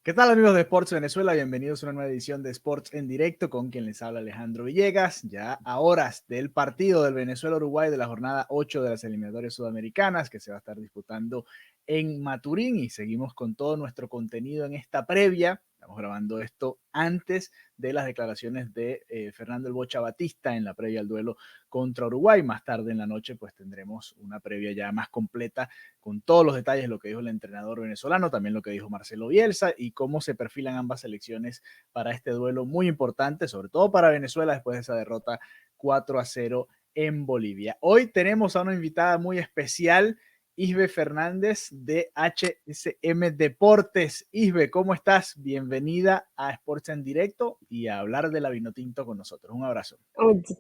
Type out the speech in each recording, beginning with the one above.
¿Qué tal amigos de Sports Venezuela? Bienvenidos a una nueva edición de Sports en directo con quien les habla Alejandro Villegas, ya a horas del partido del Venezuela-Uruguay de la jornada 8 de las eliminatorias sudamericanas que se va a estar disputando en Maturín y seguimos con todo nuestro contenido en esta previa. Estamos grabando esto antes de las declaraciones de Fernando El Bocha Batista en la previa al duelo contra Uruguay. Más tarde en la noche pues tendremos una previa ya más completa con todos los detalles, lo que dijo el entrenador venezolano, también lo que dijo Marcelo Bielsa y cómo se perfilan ambas selecciones para este duelo muy importante, sobre todo para Venezuela después de esa derrota 4-0 en Bolivia. Hoy tenemos a una invitada muy especial, Isbe Fernández de HSM Deportes. Isbe, ¿cómo estás? Bienvenida a Sports en Directo y a hablar de la Vinotinto con nosotros. Un abrazo.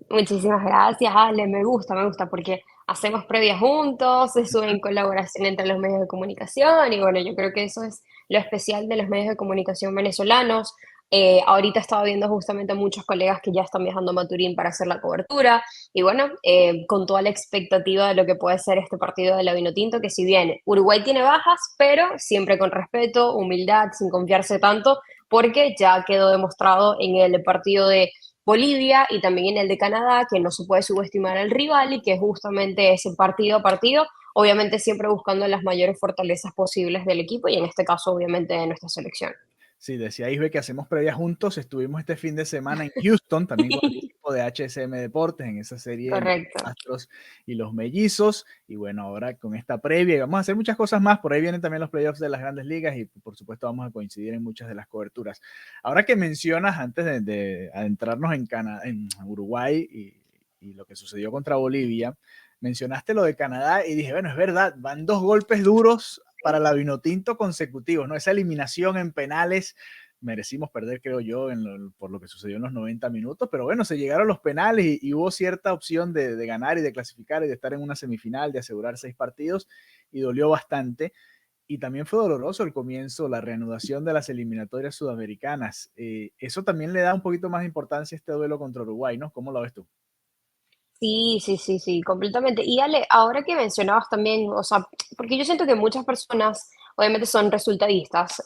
Muchísimas gracias, Ale. Me gusta porque hacemos previas juntos, se sube en colaboración entre los medios de comunicación y bueno, yo creo que eso es lo especial de los medios de comunicación venezolanos. Ahorita estaba viendo justamente a muchos colegas que ya están viajando a Maturín para hacer la cobertura y bueno, con toda la expectativa de lo que puede ser este partido de la Vinotinto, que si bien Uruguay tiene bajas, pero siempre con respeto, humildad, sin confiarse tanto, porque ya quedó demostrado en el partido de Bolivia y también en el de Canadá, que no se puede subestimar al rival y que justamente ese partido a partido, obviamente siempre buscando las mayores fortalezas posibles del equipo y en este caso obviamente de nuestra selección. Sí, decía Isbe que hacemos previa juntos. Estuvimos este fin de semana en Houston, también con el equipo de HSM Deportes, en esa serie entre Correcto. los Astros y los Mellizos. Y bueno, ahora con esta previa, y vamos a hacer muchas cosas más. Por ahí vienen también los playoffs de las grandes ligas y por supuesto vamos a coincidir en muchas de las coberturas. Ahora que mencionas, antes de adentrarnos en, en Uruguay y lo que sucedió contra Bolivia, mencionaste lo de Canadá y dije, bueno, es verdad, van dos golpes duros para la Vinotinto consecutivos, ¿no? Esa eliminación en penales, merecimos perder, creo yo, por lo que sucedió en los 90 minutos, pero bueno, se llegaron los penales y hubo cierta opción de ganar y de clasificar y de estar en una semifinal, de asegurar 6 partidos, y dolió bastante. Y también fue doloroso el comienzo, la reanudación de las eliminatorias sudamericanas. Eso también le da un poquito más de importancia a este duelo contra Uruguay, ¿no? ¿Cómo lo ves tú? Sí, completamente. Y Ale, ahora que mencionabas también, o sea, porque yo siento que muchas personas obviamente son resultadistas,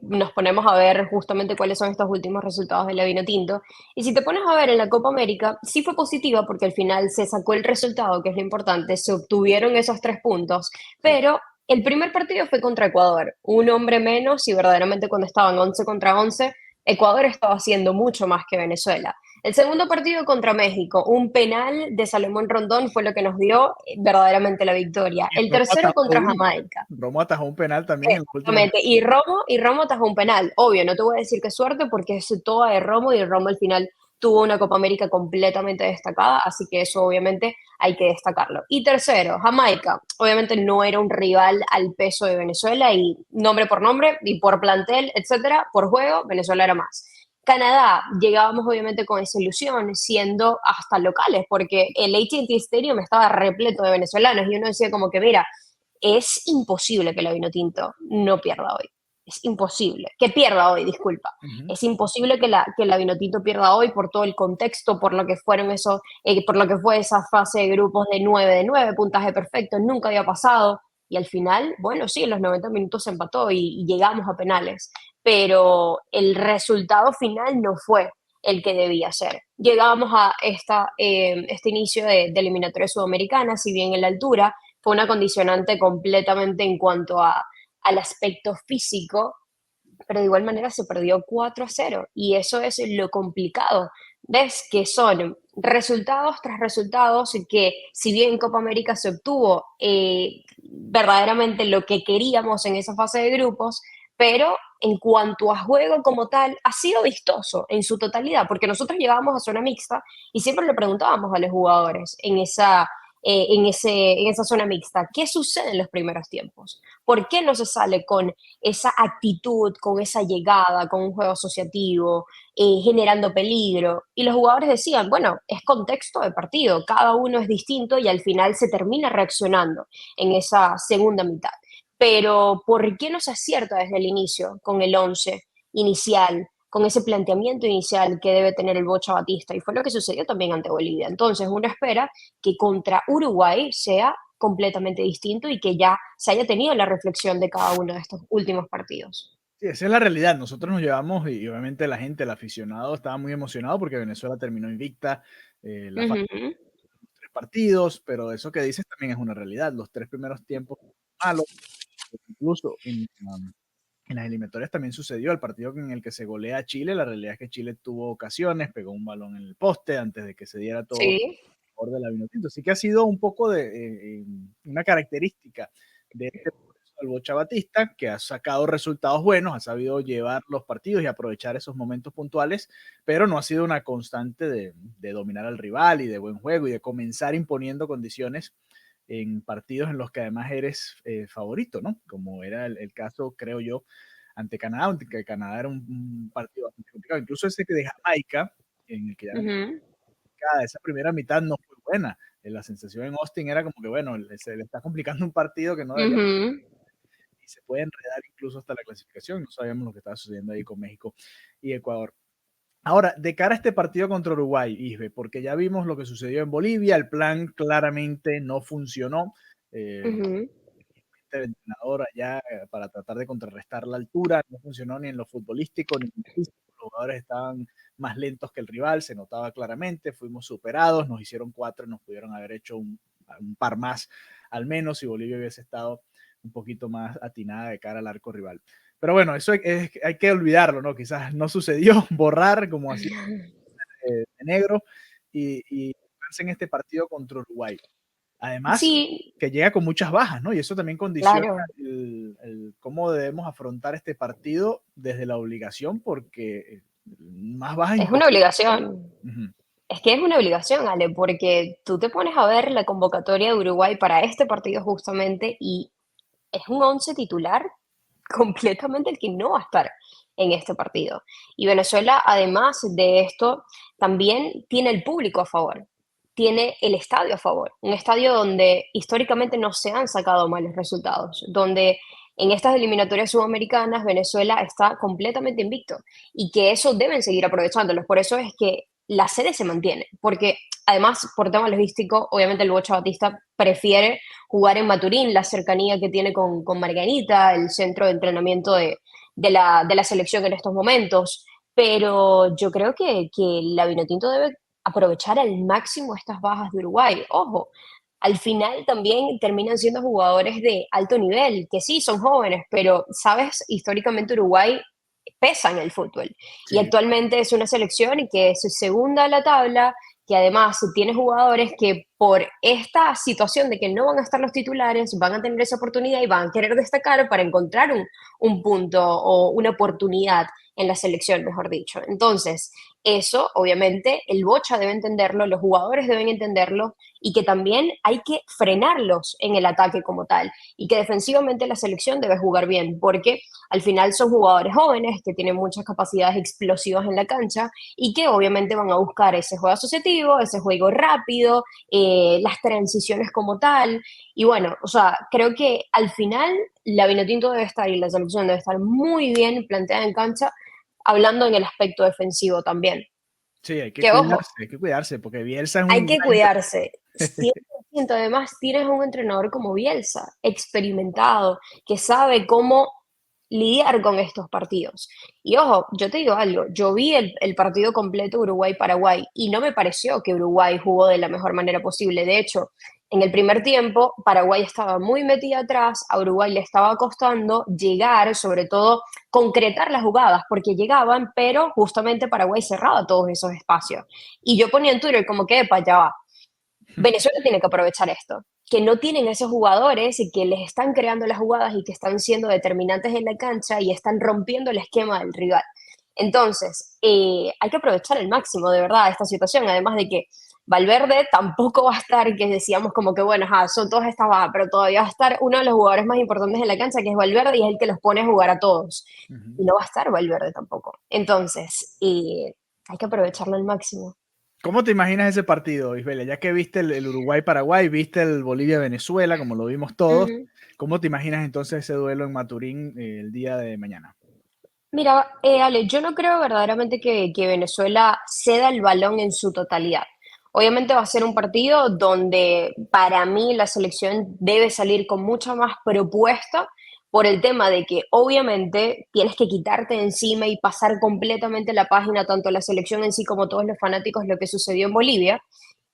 nos ponemos a ver justamente cuáles son estos últimos resultados de la Vinotinto, y si te pones a ver en la Copa América, sí fue positiva porque al final se sacó el resultado, que es lo importante, se obtuvieron esos 3 puntos, Sí. pero el primer partido fue contra Ecuador, un hombre menos y verdaderamente cuando estaban 11 contra 11, Ecuador estaba haciendo mucho más que Venezuela. El segundo partido contra México, un penal de Salomón Rondón fue lo que nos dio verdaderamente la victoria. Y El Romo tercero atajó contra uno. Jamaica. Romo atajó un penal también en los últimos Exactamente. minutos. Y Romo atajó un penal. Obvio, no te voy a decir qué suerte porque es toda de Romo y Romo al final tuvo una Copa América completamente destacada, así que eso obviamente hay que destacarlo. Y tercero, Jamaica. Obviamente no era un rival al peso de Venezuela y nombre por nombre y por plantel, etcétera, por juego, Venezuela era más. Canadá, llegábamos obviamente con esa ilusión, siendo hasta locales, porque el AT&T Stadium estaba repleto de venezolanos y uno decía como que, mira, es imposible que la Vinotinto no pierda hoy. Es imposible. Que pierda hoy, disculpa. Uh -huh. Es imposible que la Vinotinto pierda hoy por todo el contexto, por lo que fueron esos, por lo que fue esa fase de grupos de 9, puntaje perfecto, nunca había pasado. Y al final, bueno, sí, en los 90 minutos se empató y llegamos a penales. Pero el resultado final no fue el que debía ser. Llegábamos a este inicio de eliminatoria sudamericana, si bien en la altura, fue una condicionante completamente en cuanto al aspecto físico, pero de igual manera se perdió 4-0 y eso es lo complicado. Ves que son resultados tras resultados que si bien en Copa América se obtuvo verdaderamente lo que queríamos en esa fase de grupos, pero en cuanto a juego como tal, ha sido vistoso en su totalidad, porque nosotros llegábamos a zona mixta y siempre le preguntábamos a los jugadores en esa zona mixta, ¿qué sucede en los primeros tiempos? ¿Por qué no se sale con esa actitud, con esa llegada, con un juego asociativo, generando peligro? Y los jugadores decían, bueno, es contexto de partido, cada uno es distinto y al final se termina reaccionando en esa segunda mitad. Pero ¿por qué no se acierta desde el inicio con el 11 inicial, con ese planteamiento inicial que debe tener el Bocha Batista? Y fue lo que sucedió también ante Bolivia. Entonces uno espera que contra Uruguay sea completamente distinto y que ya se haya tenido la reflexión de cada uno de estos últimos partidos. Sí, esa es la realidad. Nosotros nos llevamos y obviamente la gente, el aficionado, estaba muy emocionado porque Venezuela terminó invicta la fase Ujú, de los 3 partidos, pero eso que dices también es una realidad. Los 3 primeros tiempos malos, incluso en las eliminatorias también sucedió el partido en el que se golea a Chile. La realidad es que Chile tuvo ocasiones, pegó un balón en el poste antes de que se diera todo sí, a favor de la Vinotinto. Así que ha sido un poco de una característica de este proceso del Bocha Batista, que ha sacado resultados buenos, ha sabido llevar los partidos y aprovechar esos momentos puntuales, pero no ha sido una constante de dominar al rival y de buen juego y de comenzar imponiendo condiciones en partidos en los que además eres favorito, ¿no? Como era el caso, creo yo, ante Canadá, aunque Canadá era un partido bastante complicado. Incluso ese que de Jamaica, en el que ya ujú, esa primera mitad no fue buena. La sensación en Austin era como que, bueno, se le está complicando un partido que no debería ujú. y se puede enredar incluso hasta la clasificación. No sabíamos lo que estaba sucediendo ahí con México y Ecuador. Ahora, de cara a este partido contra Uruguay, Isbe, porque ya vimos lo que sucedió en Bolivia, el plan claramente no funcionó. Ujú, El entrenador allá para tratar de contrarrestar la altura, no funcionó ni en lo futbolístico ni en lo físico, los jugadores estaban más lentos que el rival, se notaba claramente, fuimos superados, nos hicieron 4, nos pudieron haber hecho un par más al menos si Bolivia hubiese estado un poquito más atinada de cara al arco rival. Pero bueno, eso hay que olvidarlo, ¿no? Quizás no sucedió, borrar como así de negro y enfocarse en este partido contra Uruguay. Además, sí, que llega con muchas bajas, ¿no? Y eso también condiciona claro. cómo debemos afrontar este partido desde la obligación, porque más bajas Es una imposible. obligación. Ujú. Es que es una obligación, Ale, porque tú te pones a ver la convocatoria de Uruguay para este partido justamente y es un 11 titular completamente el que no va a estar en este partido. Y Venezuela, además de esto, también tiene el público a favor, tiene el estadio a favor, un estadio donde históricamente no se han sacado malos resultados, donde en estas eliminatorias sudamericanas Venezuela está completamente invicto y que eso deben seguir aprovechándolos. Por eso es que la sede se mantiene, porque además por tema logístico, obviamente el Bocha Batista prefiere jugar en Maturín, la cercanía que tiene con Margarita, el centro de entrenamiento de la selección en estos momentos. Pero yo creo que la Vinotinto debe aprovechar al máximo estas bajas de Uruguay. Ojo, al final también terminan siendo jugadores de alto nivel, que sí, son jóvenes, pero, ¿sabes? Históricamente Uruguay pesa en el fútbol. Y Sí, actualmente es una selección que es segunda a la tabla, que además tiene jugadores que por esta situación de que no van a estar los titulares, van a tener esa oportunidad y van a querer destacar para encontrar un punto o una oportunidad en la selección, mejor dicho. Entonces, eso obviamente el Bocha debe entenderlo, los jugadores deben entenderlo y que también hay que frenarlos en el ataque como tal y que defensivamente la selección debe jugar bien, porque al final son jugadores jóvenes que tienen muchas capacidades explosivas en la cancha y que obviamente van a buscar ese juego asociativo, ese juego rápido, las transiciones como tal. Y bueno, o sea, creo que al final la Vinotinto debe estar y la selección debe estar muy bien planteada en cancha, hablando en el aspecto defensivo también. sí, Que ojo, hay que cuidarse, porque Bielsa es hay un que gran cuidarse. 100%. Además, tienes un entrenador como Bielsa, experimentado, que sabe cómo lidiar con estos partidos. Y ojo, yo te digo algo, yo vi el partido completo Uruguay-Paraguay y no me pareció que Uruguay jugó de la mejor manera posible. De hecho, en el primer tiempo, Paraguay estaba muy metida atrás, a Uruguay le estaba costando llegar, sobre todo concretar las jugadas, porque llegaban, pero justamente Paraguay cerraba todos esos espacios. Y yo ponía en Twitter como que, epa, ya va, Venezuela tiene que aprovechar esto, que no tienen esos jugadores y que les están creando las jugadas y que están siendo determinantes en la cancha y están rompiendo el esquema del rival. Entonces, hay que aprovechar al máximo, de verdad, esta situación, además de que Valverde tampoco va a estar, que decíamos como que, bueno, ajá, son todas estas bajas, pero todavía va a estar uno de los jugadores más importantes en la cancha, que es Valverde, y es el que los pone a jugar a todos. Ujú. Y no va a estar Valverde tampoco. Entonces, hay que aprovecharlo al máximo. ¿Cómo te imaginas ese partido, Isbel? Ya que viste el Uruguay-Paraguay, viste el Bolivia-Venezuela, como lo vimos todos, Ujú. ¿cómo te imaginas entonces ese duelo en Maturín el día de mañana? Mira, Ale, yo no creo verdaderamente que Venezuela ceda el balón en su totalidad. Obviamente va a ser un partido donde para mí la selección debe salir con mucha más propuesta, por el tema de que obviamente tienes que quitarte de encima y pasar completamente la página, tanto la selección en sí como todos los fanáticos, lo que sucedió en Bolivia,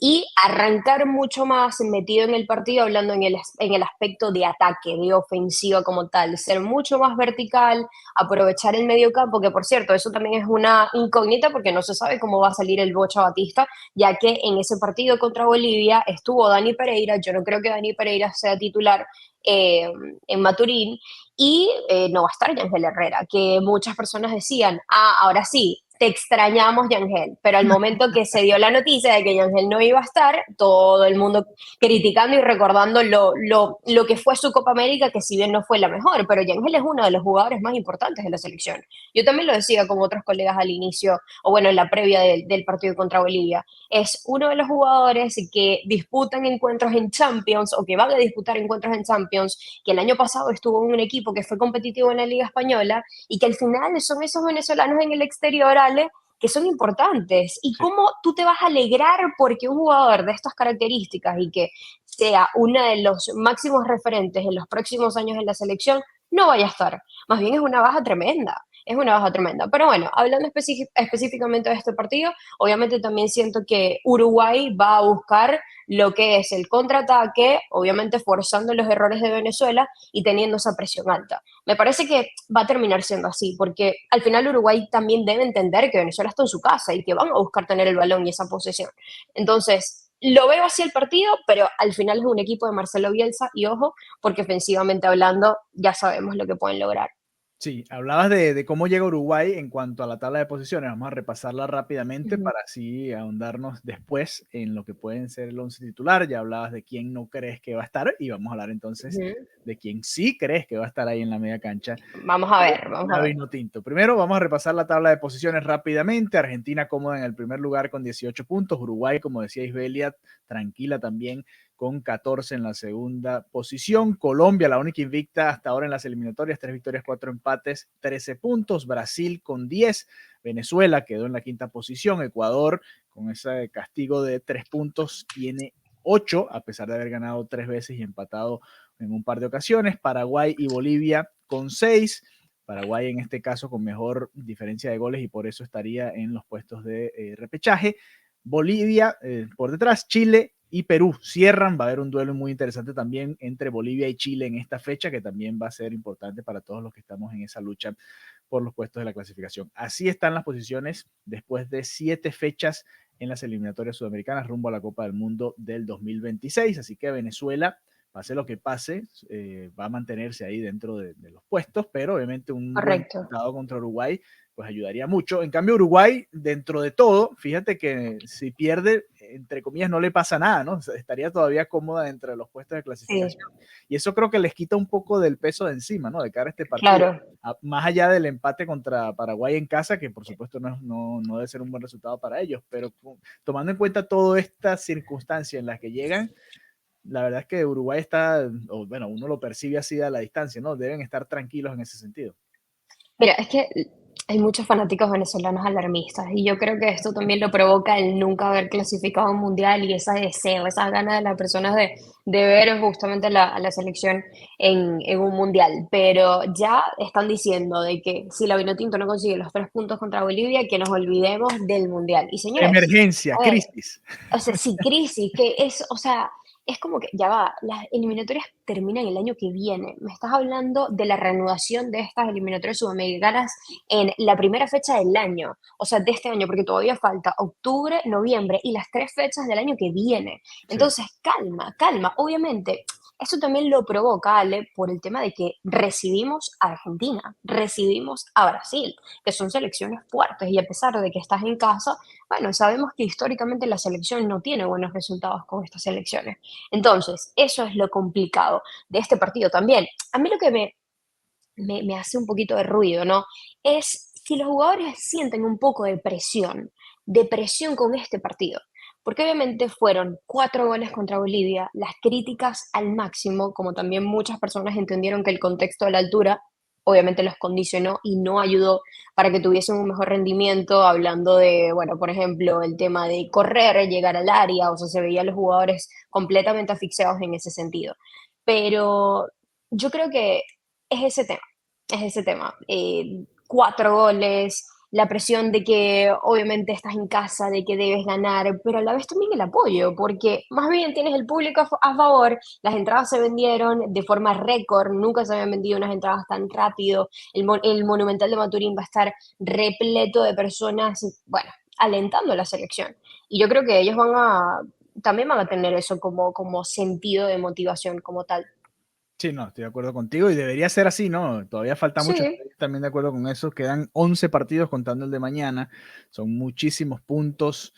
y arrancar mucho más metido en el partido, hablando en el aspecto de ataque, de ofensiva como tal, ser mucho más vertical, aprovechar el medio campo, que por cierto, eso también es una incógnita porque no se sabe cómo va a salir el Bocha Batista, ya que en ese partido contra Bolivia estuvo Dani Pereira, yo no creo que Dani Pereira sea titular en Maturín, y no va a estar Yangel Herrera, que muchas personas decían, ahora sí, te extrañamos, Yangel, pero al momento que se dio la noticia de que Yangel no iba a estar, todo el mundo criticando y recordando lo que fue su Copa América, que si bien no fue la mejor, pero Yangel es uno de los jugadores más importantes de la selección. Yo también lo decía con otros colegas al inicio, o bueno, en la previa del partido contra Bolivia. Es uno de los jugadores que disputan encuentros en Champions, o que van a disputar encuentros en Champions, que el año pasado estuvo en un equipo que fue competitivo en la Liga Española, y que al final son esos venezolanos en el exterior, Ale, que son importantes. ¿Y Sí. cómo tú te vas a alegrar porque un jugador de estas características y que sea uno de los máximos referentes en los próximos años en la selección no vaya a estar? Más bien es una baja tremenda. Es una baja tremenda. Pero bueno, hablando específicamente de este partido, obviamente también siento que Uruguay va a buscar lo que es el contraataque, obviamente forzando los errores de Venezuela y teniendo esa presión alta. Me parece que va a terminar siendo así, porque al final Uruguay también debe entender que Venezuela está en su casa y que van a buscar tener el balón y esa posesión. Entonces, lo veo así el partido, pero al final es un equipo de Marcelo Bielsa y ojo, porque ofensivamente hablando ya sabemos lo que pueden lograr. Sí, hablabas de cómo llega Uruguay en cuanto a la tabla de posiciones. Vamos a repasarla rápidamente Ujú. para así ahondarnos después en lo que pueden ser el once titular. Ya hablabas de quién no crees que va a estar y vamos a hablar entonces Ujú. de quién sí crees que va a estar ahí en la media cancha. Vamos a ver, vamos a La ver. Vinotinto. Primero vamos a repasar la tabla de posiciones rápidamente. Argentina cómoda en el primer lugar con 18 puntos. Uruguay, como decía Isbelia, tranquila también con 14 en la segunda posición. Colombia, la única invicta hasta ahora en las eliminatorias, 3 victorias, 4 empates, 13 puntos. Brasil con 10. Venezuela quedó en la quinta posición. Ecuador, con ese castigo de 3 puntos, tiene 8, a pesar de haber ganado 3 veces y empatado en un par de ocasiones. Paraguay y Bolivia con 6. Paraguay en este caso con mejor diferencia de goles y por eso estaría en los puestos de repechaje. Bolivia por detrás, Chile y Perú cierran. Va a haber un duelo muy interesante también entre Bolivia y Chile en esta fecha, que también va a ser importante para todos los que estamos en esa lucha por los puestos de la clasificación. Así están las posiciones después de 7 fechas en las eliminatorias sudamericanas rumbo a la Copa del Mundo del 2026. Así que Venezuela, pase lo que pase, va a mantenerse ahí dentro de los puestos, pero obviamente un buen Correcto. resultado contra Uruguay pues ayudaría mucho. En cambio, Uruguay, dentro de todo, fíjate que si pierde, entre comillas, no le pasa nada, ¿no? O sea, estaría todavía cómoda dentro de los puestos de Sí, clasificación. Y eso creo que les quita un poco del peso de encima, ¿no? De cara a este partido. claro. Más allá del empate contra Paraguay en casa, que por supuesto no debe ser un buen resultado para ellos, pero tomando en cuenta toda esta circunstancia en la que llegan, la verdad es que Uruguay está, o bueno, uno lo percibe así a la distancia, ¿no? Deben estar tranquilos en ese sentido. Mira, es que hay muchos fanáticos venezolanos alarmistas y yo creo que esto también lo provoca el nunca haber clasificado a un mundial y ese deseo, esas ganas de las personas de ver justamente a la selección en un mundial. Pero ya están diciendo de que si la Vinotinto no consigue los 3 puntos contra Bolivia, que nos olvidemos del mundial. Y señores, Emergencia, a ver, crisis. o sea, sí, crisis, que es, o sea, es como que, ya va, las eliminatorias terminan el año que viene. Me estás hablando de la reanudación de estas eliminatorias sudamericanas en la primera fecha del año, o sea, de este año, porque todavía falta octubre, noviembre y las 3 fechas del año que viene. Sí. Entonces, calma, calma. Obviamente, eso también lo provoca, Ale, por el tema de que recibimos a Argentina, recibimos a Brasil, que son selecciones fuertes y a pesar de que estás en casa, bueno, sabemos que históricamente la selección no tiene buenos resultados con estas selecciones. Entonces, eso es lo complicado de este partido también. A mí lo que me hace un poquito de ruido, ¿no? Es si los jugadores sienten un poco de presión con este partido. Porque obviamente fueron 4 goles contra Bolivia, las críticas al máximo, como también muchas personas entendieron que el contexto de la altura obviamente los condicionó y no ayudó para que tuviesen un mejor rendimiento, hablando de, bueno, por ejemplo, el tema de correr, llegar al área, o sea, se veían los jugadores completamente asfixiados en ese sentido. Pero yo creo que es ese tema, es ese tema. 4 goles, la presión de que obviamente estás en casa, de que debes ganar, pero a la vez también el apoyo, porque más bien tienes el público a favor, las entradas se vendieron de forma récord, nunca se habían vendido unas entradas tan rápido, el Monumental de Maturín va a estar repleto de personas, bueno, alentando a la selección. Y yo creo que ellos también van a tener eso como sentido de motivación como tal. Sí, no, estoy de acuerdo contigo y debería ser así, ¿no? Todavía falta mucho, Sí, estoy también de acuerdo con eso. Quedan 11 partidos contando el de mañana, son muchísimos puntos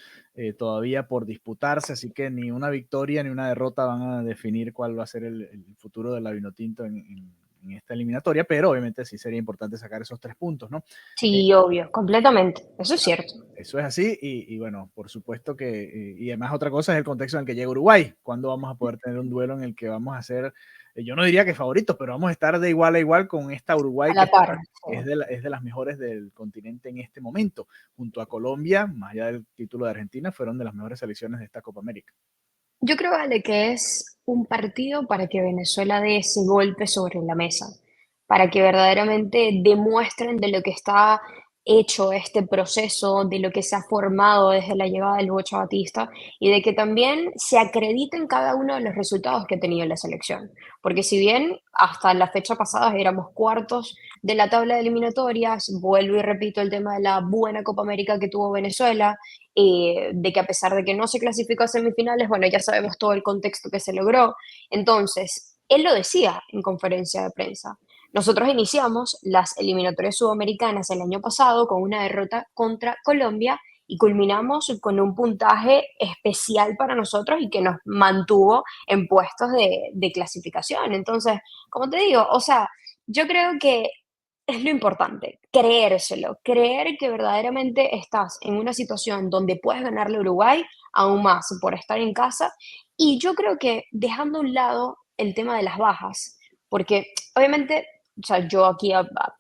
todavía por disputarse, así que ni una victoria ni una derrota van a definir cuál va a ser el futuro del Vinotinto en esta eliminatoria, pero obviamente sí sería importante sacar esos 3 puntos, ¿no? Eh, sí, obvio, completamente, eso es cierto. Eso es así y bueno, por supuesto que, y además otra cosa es el contexto en el que llega Uruguay, cuándo vamos a poder tener un duelo en el que vamos a ser, yo no diría que favoritos, pero vamos a estar de igual a igual con esta Uruguay A que la par. es de las mejores del continente en este momento, junto a Colombia, más allá del título de Argentina, fueron de las mejores selecciones de esta Copa América. Yo creo, Ale, que es un partido para que Venezuela dé ese golpe sobre la mesa, para que verdaderamente demuestren de lo que está hecho este proceso, de lo que se ha formado desde la llegada del Bocha Batista y de que también se acrediten cada uno de los resultados que ha tenido la selección. Porque si bien hasta la fecha pasada éramos cuartos de la tabla de eliminatorias, vuelvo y repito el tema de la buena Copa América que tuvo Venezuela, de que a pesar de que no se clasificó a semifinales, bueno, ya sabemos todo el contexto que se logró. Entonces, él lo decía en conferencia de prensa. Nosotros iniciamos las eliminatorias sudamericanas el año pasado con una derrota contra Colombia y culminamos con un puntaje especial para nosotros y que nos mantuvo en puestos de clasificación. Entonces, como te digo, o sea, yo creo que es lo importante, creérselo, creer que verdaderamente estás en una situación donde puedes ganarle a Uruguay, aún más por estar en casa. Y yo creo que dejando a un lado el tema de las bajas, porque obviamente, o sea, yo aquí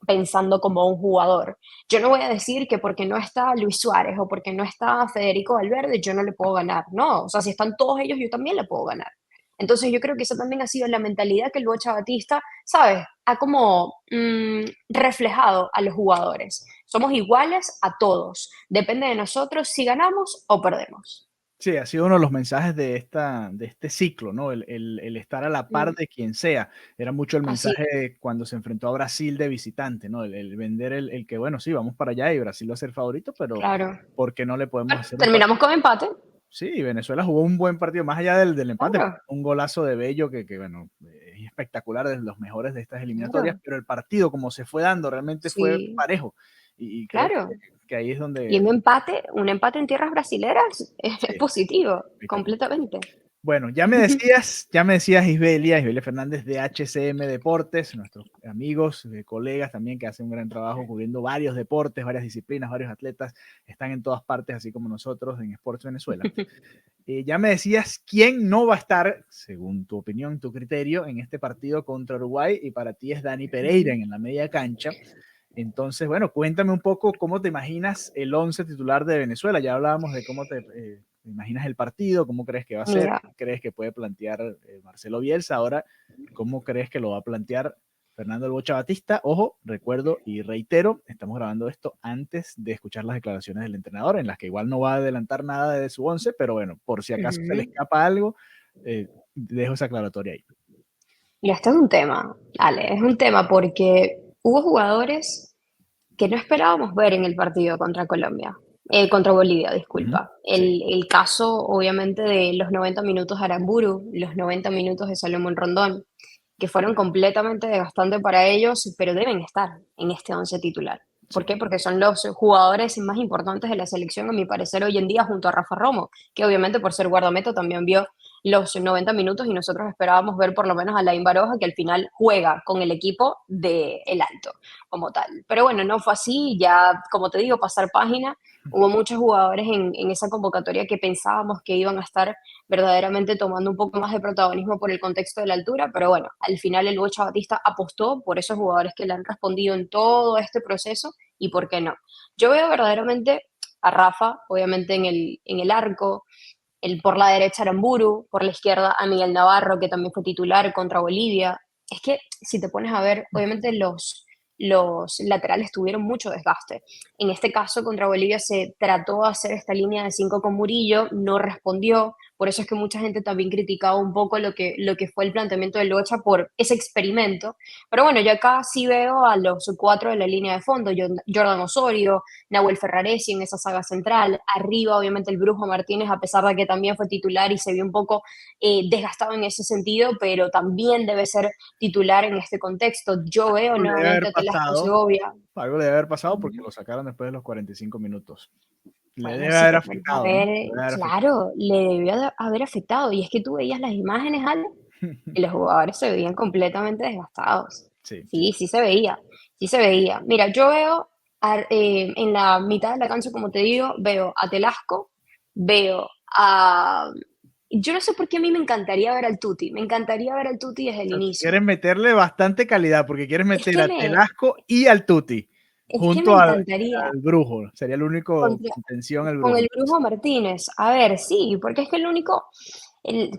pensando como un jugador, yo no voy a decir que porque no está Luis Suárez o porque no está Federico Valverde, yo no le puedo ganar. No, o sea, si están todos ellos, yo también le puedo ganar. Entonces yo creo que esa también ha sido la mentalidad que el Bocha Batista, ¿sabes? Ha como reflejado a los jugadores. Somos iguales a todos. Depende de nosotros si ganamos o perdemos. Sí, ha sido uno de los mensajes de este ciclo, ¿no? El estar a la par Mm, de quien sea. Era mucho el así, mensaje cuando se enfrentó a Brasil de visitante, ¿no? El vender el que, bueno, sí, vamos para allá y Brasil va a ser favorito, pero claro. ¿por qué no le podemos Bueno, hacer un terminamos partido? con empate. Sí, Venezuela jugó un buen partido, más allá del empate, Claro, un golazo de Bello bueno, es espectacular, de los mejores de estas eliminatorias, claro. pero el partido como se fue dando realmente fue Sí, parejo y creo claro. que ahí es Y donde, un empate en tierras brasileras es sí, positivo, espectacular. completamente. Bueno, ya me decías Isbelia Fernández de HCM Deportes, nuestros amigos, colegas también que hacen un gran trabajo cubriendo varios deportes, varias disciplinas, varios atletas, están en todas partes, así como nosotros en Sports Venezuela. Ya me decías quién no va a estar, según tu opinión, tu criterio, en este partido contra Uruguay, y para ti es Dani Pereira en la media cancha. Entonces, bueno, cuéntame un poco cómo te imaginas el 11 titular de Venezuela. Ya hablábamos de cómo te imaginas el partido, cómo crees que va a ser, Mira, qué crees que puede plantear Marcelo Bielsa. Ahora, ¿cómo crees que lo va a plantear Fernando El Bocha Batista? Ojo, recuerdo y reitero, estamos grabando esto antes de escuchar las declaraciones del entrenador, en las que igual no va a adelantar nada de su 11, pero bueno, por si acaso se le ujú. escapa algo, dejo esa aclaratoria ahí. Mira, esto es un tema, Ale, es un tema porque hubo jugadores que no esperábamos ver en el partido contra Colombia, contra Bolivia, Ujú. disculpa. Sí, El caso, obviamente, de los 90 minutos de Aramburu, los 90 minutos de Salomón Rondón, que fueron completamente desgastantes para ellos, pero deben estar en este 11 titular. ¿Por sí. qué? Porque son los jugadores más importantes de la selección, a mi parecer, hoy en día, junto a Rafa Romo, que obviamente por ser guardameta también vio los 90 minutos y nosotros esperábamos ver por lo menos a Laín Baroja, que al final juega con el equipo de El Alto como tal. Pero bueno, no fue así, ya como te digo, pasar página. Hubo muchos jugadores en esa convocatoria que pensábamos que iban a estar verdaderamente tomando un poco más de protagonismo por el contexto de la altura, pero bueno, al final el Bocha Batista apostó por esos jugadores que le han respondido en todo este proceso y por qué no. Yo veo verdaderamente a Rafa, obviamente en el arco, por la derecha Aramburu, por la izquierda a Miguel Navarro, que también fue titular contra Bolivia. es que si te pones a ver, obviamente los laterales tuvieron mucho desgaste. En este caso, contra Bolivia se trató de hacer esta línea de 5 con Murillo, no respondió. Por eso es que mucha gente también criticaba un poco lo que fue el planteamiento de Locha por ese experimento. Pero bueno, yo acá sí veo a los cuatro de la línea de fondo, Jordan Osorio, Nahuel Ferraresi en esa saga central, arriba obviamente el Brujo Martínez, a pesar de que también fue titular y se vio un poco desgastado en ese sentido, pero también debe ser titular en este contexto. Yo veo Algo le debe nuevamente haber a Telasco pasado, Segovia. algo le debe haber pasado porque lo sacaron después de los 45 minutos. Le Bueno, debe si haber te pones a afectado, ¿no? ver, Le debe haber afectado. claro, le debió haber afectado. Y es que tú veías las imágenes, Ale, y los jugadores se veían completamente desgastados. Sí, sí, Sí, sí se veía, sí se veía. Mira, yo veo en la mitad de la cancha, como te digo, veo a Telasco, veo a... Yo no sé por qué a mí me encantaría ver al Tuti, me encantaría ver al Tuti desde el sea, inicio. quieres meterle bastante calidad porque quieres Es meter que a me, Telasco y al Tuti es que me junto encantaría. al Brujo. Sería el único Contra- contención el con Brujo. el Brujo Martínez. A ver, sí, porque es que el único,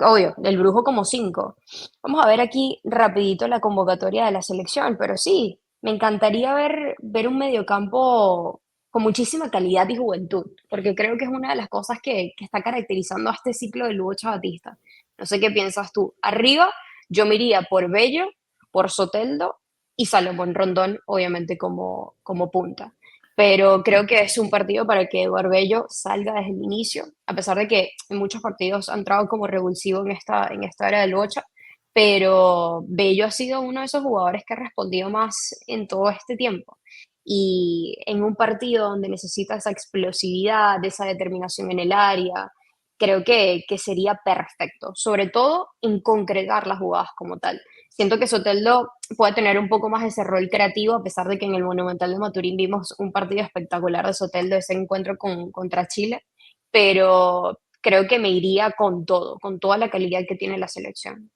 obvio, el Brujo como 5. Vamos a ver aquí rapidito la convocatoria de la selección, pero sí, me encantaría ver un mediocampo con muchísima calidad y juventud, porque creo que es una de las cosas que está caracterizando a este ciclo de Lucho Batista. No sé qué piensas tú. Arriba, yo me iría por Bello, por Soteldo y Salomón Rondón, obviamente como punta, pero creo que es un partido para que Eduardo Bello salga desde el inicio, a pesar de que en muchos partidos ha entrado como revulsivo en esta era del Bocha, pero Bello ha sido uno de esos jugadores que ha respondido más en todo este tiempo. Y en un partido donde necesita esa explosividad, esa determinación en el área, creo que sería perfecto, sobre todo en concretar las jugadas como tal. Siento que Soteldo puede tener un poco más ese rol creativo, a pesar de que en el Monumental de Maturín vimos un partido espectacular de Soteldo, ese encuentro contra Chile, pero creo que me iría con todo, con toda la calidad que tiene la selección.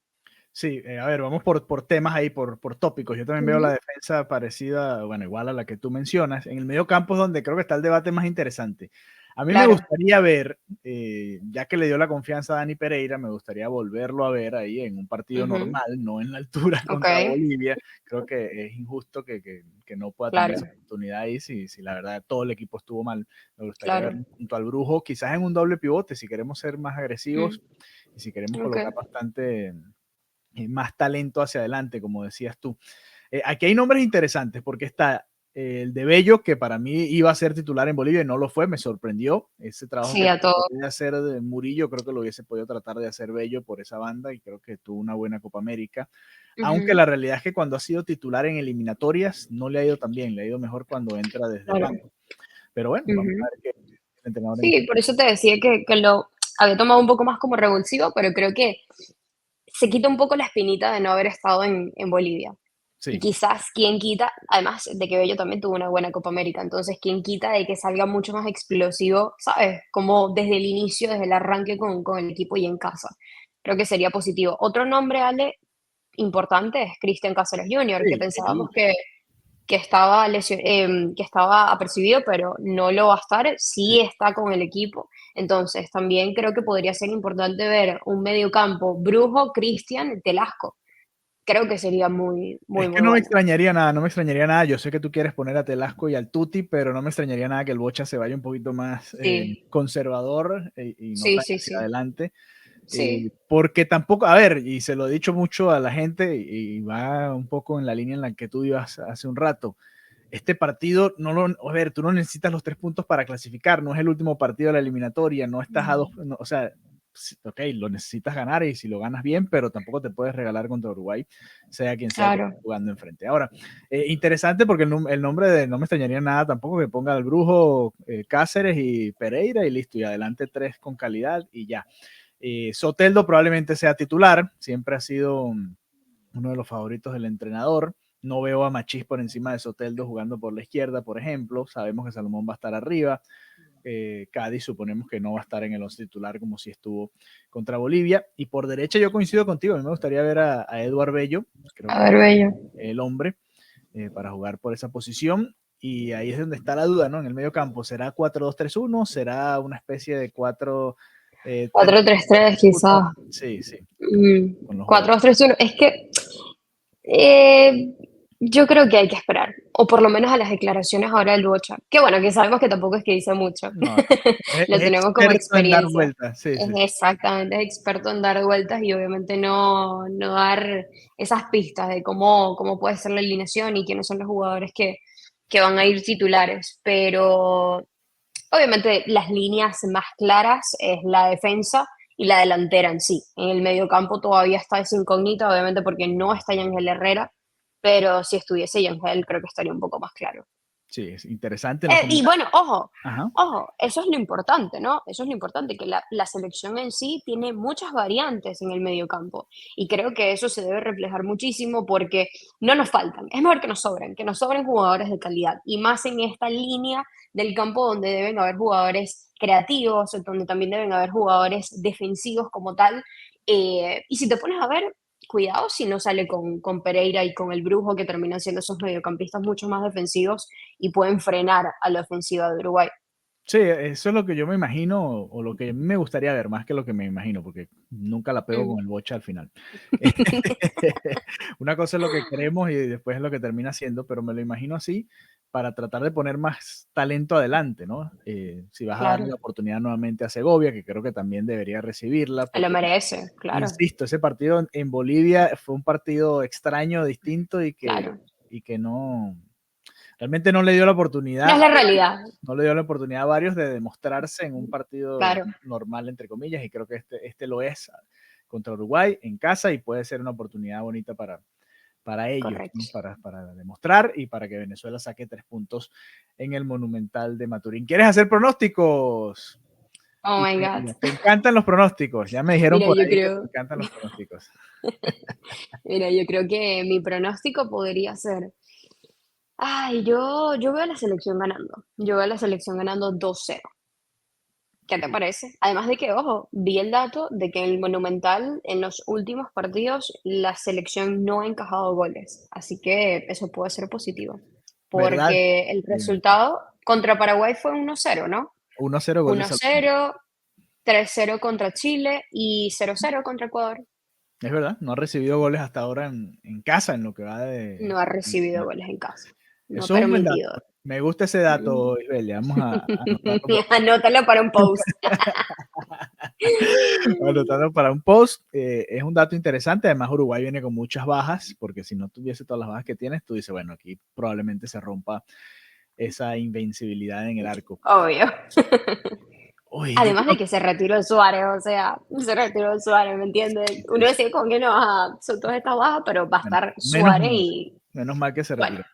Sí, a ver, vamos por temas ahí, por tópicos. Yo también veo la Ujú, defensa parecida, bueno, igual a la que tú mencionas. En el medio campo es donde creo que está el debate más interesante. A mí me claro, gustaría ver, ya que le dio la confianza a Dani Pereira, me gustaría volverlo a ver ahí en un partido ujú, normal, no en la altura ok, contra Bolivia. Creo que es injusto que no pueda tener claro, esa oportunidad ahí si la verdad todo el equipo estuvo mal. Me gustaría ver claro, junto al Brujo, quizás en un doble pivote, si queremos ser más mm, agresivos y si queremos ok, colocar bastante más talento hacia adelante, como decías tú. Aquí hay nombres interesantes porque está el de Bello, que para mí iba a ser titular en Bolivia y no lo fue, me sorprendió. Ese trabajo sí, que a todo. podía hacer de Murillo, creo que lo hubiese podido tratar de hacer Bello por esa banda y creo que tuvo una buena Copa América. Aunque Ujú, la realidad es que cuando ha sido titular en eliminatorias no le ha ido tan bien, le ha ido mejor cuando entra desde el claro, banco. Pero bueno, vamos a ujú. ver qué el entrenador en Sí, por eso te decía que lo había tomado un poco más como revulsivo, pero creo que se quita un poco la espinita de no haber estado en Bolivia. Y Sí, quizás, quién quita, además de que Bello también tuvo una buena Copa América, entonces, quién quita de que salga mucho más explosivo, ¿sabes? Como desde el inicio, desde el arranque con el equipo y en casa. Creo que sería positivo. Otro nombre, Ale, importante es Cristian Cáceres Jr., que sí, pensábamos que estaba apercibido, pero no lo va a estar, sí. sí está con el equipo. Entonces, también creo que podría ser importante ver un mediocampo Brujo, Cristian, Telasco. Creo que sería muy, muy, Es que muy no me bueno. extrañaría nada, no me extrañaría nada. Yo sé que tú quieres poner a Telasco y al Tuti, pero no me extrañaría nada que el Bocha se vaya un poquito más Sí, conservador y no sí, tan sí, hacia sí, adelante. sí. Porque tampoco, a ver, y se lo he dicho mucho a la gente y va un poco en la línea en la que tú ibas hace un rato. Este partido, a ver, tú no necesitas los 3 puntos para clasificar, no es el último partido de la eliminatoria, no estás a dos, Mm, o sea, ok, lo necesitas ganar y si lo ganas bien, pero tampoco te puedes regalar contra Uruguay, sea quien sea que esté claro. jugando enfrente. Ahora, interesante porque el nombre de, no me extrañaría nada tampoco que ponga al Brujo, Cáceres y Pereira y listo, y adelante 3 con calidad y ya. Soteldo probablemente sea titular, siempre ha sido uno de los favoritos del entrenador. No veo a Machís por encima de Soteldo jugando por la izquierda, por ejemplo. Sabemos que Salomón va a estar arriba. Cádiz suponemos que no va a estar en el 11 titular como si estuvo contra Bolivia. Y por derecha yo coincido contigo. A mí me gustaría ver a Eduard Bello. Creo A que ver, Bello. el hombre para jugar por esa posición. Y ahí es donde está la duda, ¿no? En el medio campo, ¿será 4-2-3-1? ¿Será una especie de 4-3-1? 4-3-3 quizás. Sí, sí. Mm, Con los jugadores. 4-2-3-1. Es que Eh, yo creo que hay que esperar, o por lo menos a las declaraciones ahora del Bocha, que bueno, que sabemos que tampoco es que dice mucho, No, lo es tenemos como experto en dar experiencia. vueltas, sí, Es sí, sí. exactamente, es experto en dar vueltas y obviamente no dar esas pistas de cómo puede ser la alineación y quiénes son los jugadores que van a ir titulares, pero obviamente las líneas más claras es la defensa y la delantera en sí. En el mediocampo todavía está esa incógnita, obviamente porque no está Yangel Herrera, pero si estuviese Yangel creo que estaría un poco más claro. Sí, es interesante en los Y comentarios. bueno, ojo, Ajá. ojo, eso es lo importante, ¿no? Eso es lo importante, que la selección en sí tiene muchas variantes en el mediocampo. Y creo que eso se debe reflejar muchísimo porque no nos faltan. Es mejor que nos sobren jugadores de calidad. Y más en esta línea del campo donde deben haber jugadores creativos, donde también deben haber jugadores defensivos como tal. Y si te pones a ver, cuidado si no sale con Pereira y con el Brujo, que terminan siendo esos mediocampistas mucho más defensivos y pueden frenar a la ofensiva de Uruguay. Sí, eso es lo que yo me imagino, o lo que a mí me gustaría ver, más que lo que me imagino, porque nunca la pego Mm. con el Bocha al final. Una cosa es lo que queremos y después es lo que termina siendo, pero me lo imagino así para tratar de poner más talento adelante, ¿no? Si vas a darle Claro, la oportunidad nuevamente a Segovia, que creo que también debería recibirla, se lo porque, merece, claro, insisto, ese partido en Bolivia fue un partido extraño, distinto claro. y que no, realmente no le dio la No oportunidad es a la varios, realidad, no le dio la oportunidad a varios de demostrarse en un partido claro, normal, entre comillas, y creo que este lo es contra Uruguay en casa y puede ser una oportunidad bonita para ellos, ¿no? correcto. Para demostrar y para que Venezuela saque 3 puntos en el Monumental de Maturín. ¿Quieres hacer pronósticos? Oh Y my God. te encantan los pronósticos, ya me dijeron Mira, por yo ahí que te creo, encantan los pronósticos. mira, yo creo que mi pronóstico podría ser, ay, yo veo a la selección ganando. Yo veo a la selección ganando 2-0. ¿Qué te parece? Además de que, ojo, vi el dato de que en el Monumental, en los últimos partidos, la selección no ha encajado goles. Así que eso puede ser positivo. ¿Verdad? Porque el Eh, resultado contra Paraguay fue 1-0, ¿no? 1-0 gol de Salomón. 1-0, 3-0 contra Chile y 0-0 contra Ecuador. Es verdad, no ha recibido goles hasta ahora en casa, en lo que va No ha de recibido goles en casa. No ha eso es un buen dato. permitido. Me gusta ese Mm. dato, Isbelia. Vamos a anotarlo por Anótalo para un post. anotarlo para un post. Es un dato interesante. Además, Uruguay viene con muchas bajas, porque si no tuviese todas las bajas que tienes, tú dices, bueno, aquí probablemente se rompa esa invencibilidad en el arco. Obvio. Oye, yo Además de creo que se retiró Suárez, o sea, se retiró Suárez, ¿me entiendes? que Uno decía con que no, ajá, son todas estas bajas, pero va a bueno, estar Suárez y menos mal que se bueno. retiró.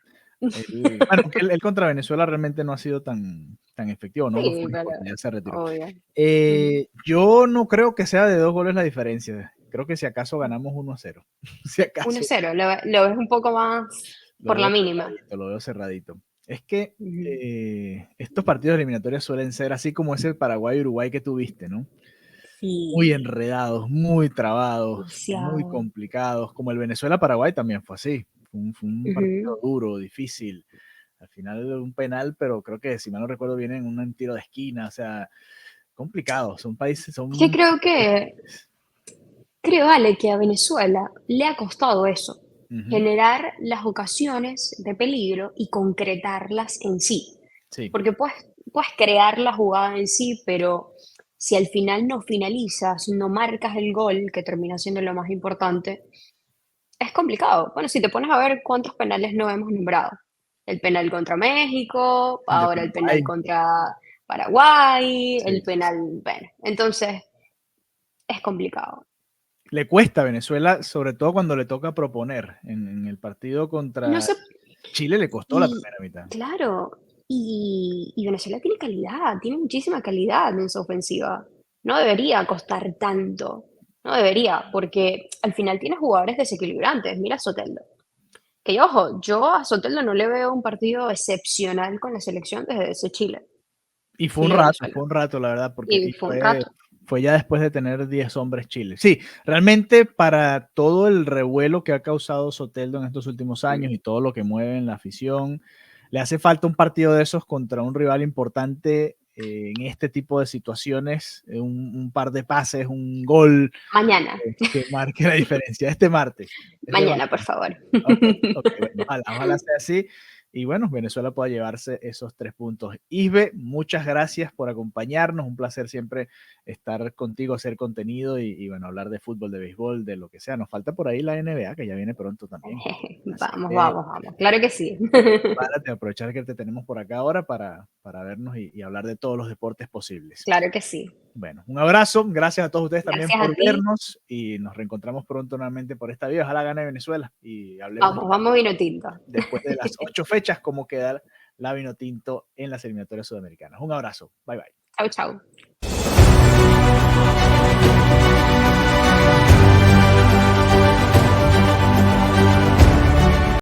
Bueno, que él contra Venezuela realmente no ha sido tan efectivo, no lo Sí, fue pero porque ya se retiró. obvio. Ujú. Yo no creo que sea de 2 goles la diferencia. Creo que si acaso ganamos 1-0. Si Uno acaso 0 lo ves un poco más lo por la veo mínima. cerradito, lo veo cerradito. Es que Ujú. estos partidos eliminatorios suelen ser así como ese Paraguay-Uruguay que tuviste, ¿no? Muy Sí, enredados, muy trabados, muy demasiado. complicados, como el Venezuela-Paraguay también fue así. Fue un partido Ujú. duro, difícil. Al final un penal, pero creo que si mal no recuerdo viene en un tiro de esquina, o sea, complicado. Son países, Es que son creo, Ale, que a Venezuela le ha costado eso, Ujú, generar las ocasiones de peligro y concretarlas en sí. sí, Porque puedes crear la jugada en sí, pero si al final no finalizas, no marcas el gol, que termina siendo lo más importante, es complicado. Bueno, si te pones a ver cuántos penales no hemos nombrado. El penal contra México, el de ahora el penal Paraguay, contra Paraguay, sí, el sí, sí. penal, bueno, entonces es complicado. Le cuesta a Venezuela, sobre todo cuando le toca proponer. En el partido No contra sé, Chile le costó la y primera mitad. claro, y Venezuela tiene calidad, tiene muchísima calidad en su ofensiva. No debería costar tanto, no debería, porque al final tiene jugadores desequilibrantes. Mira a Soteldo. Que ojo, yo a Soteldo no le veo un partido excepcional con la selección desde ese Y Chile-Venezuela. fue un rato, la verdad, porque Y fue un rato. fue ya después de tener 10 hombres Chile. Sí, realmente para todo el revuelo que ha causado Soteldo en estos últimos años y todo lo que mueve en la afición, le hace falta un partido de esos contra un rival importante en este tipo de situaciones un par de pases, un gol Mañana. Que marque la diferencia. Este martes. Mañana, por favor. Ok, bueno, ojalá sea así. Y bueno, Venezuela pueda llevarse esos 3 puntos. Isbe, muchas gracias por acompañarnos. Un placer siempre estar contigo, hacer contenido y bueno, hablar de fútbol, de béisbol, de lo que sea. Nos falta por ahí la NBA, que ya viene pronto también. Así Vamos, que vamos, vamos. Claro que sí. párate, aprovechar que te tenemos por acá ahora para vernos y hablar de todos los deportes posibles. Claro que sí. Bueno, un abrazo, gracias a todos ustedes también Gracias por a ti. vernos y nos reencontramos pronto nuevamente por esta vida. Ojalá gane Venezuela y hablemos Vamos, vino tinto. después de las 8 fechas cómo queda la Vinotinto en las eliminatorias sudamericanas. Un abrazo, bye bye. Chau, chau.